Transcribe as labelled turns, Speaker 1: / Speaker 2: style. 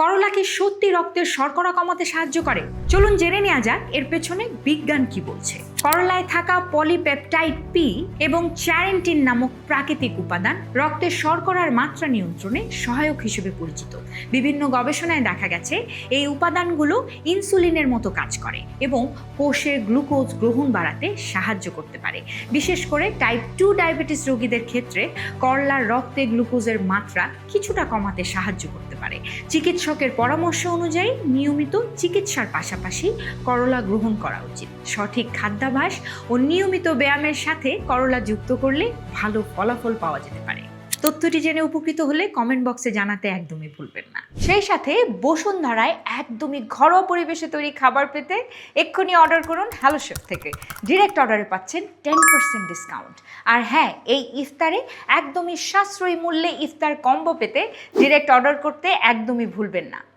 Speaker 1: করলা কি সত্যি রক্তের শর্করা কমাতে সাহায্য করে? চলুন জেনে নেওয়া যাক এর পেছনে বিজ্ঞান কি বলছে। করলায় থাকা পলিপেপটাইড পি এবং চ্যারেন্টিন নামক প্রাকৃতিক উপাদান রক্তের শর্করার মাত্রা নিয়ন্ত্রণে সহায়ক হিসেবে পরিচিত। বিভিন্ন গবেষণায় দেখা গেছে এই উপাদানগুলো ইনসুলিনের মতো কাজ করে এবং কোষের গ্লুকোজ গ্রহণ বাড়াতে সাহায্য করতে পারে। বিশেষ করে টাইপ 2 ডায়াবেটিস রোগীদের ক্ষেত্রে করলার রক্তে গ্লুকোজের মাত্রা কিছুটা কমাতে সাহায্য করতে পারে। চিকিৎসকের পরামর্শ অনুযায়ী নিয়মিত চিকিৎসার পাশাপাশি করলা গ্রহণ করা উচিত। সঠিক খাদ্যাভ্যাস ও নিয়মিত ব্যায়ামের সাথে করলা যুক্ত করলে ভালো ফলাফল পাওয়া যেতে পারে। তথ্যটি জেনে উপকৃত হলে কমেন্ট বক্সে জানাতে একদমই ভুলবেন না। সেই সাথে বসুন্ধরায় একদমই ঘরোয়া পরিবেশে তৈরি খাবার পেতে এক্ষুনি অর্ডার করুন হ্যালো শেফ থেকে। ডিরেক্ট অর্ডারে পাচ্ছেন 10% ডিসকাউন্ট। আর হ্যাঁ, এই ইফতারে একদমই সাশ্রয়ী মূল্যে ইফতার কম্বো পেতে ডিরেক্ট অর্ডার করতে একদমই ভুলবেন না।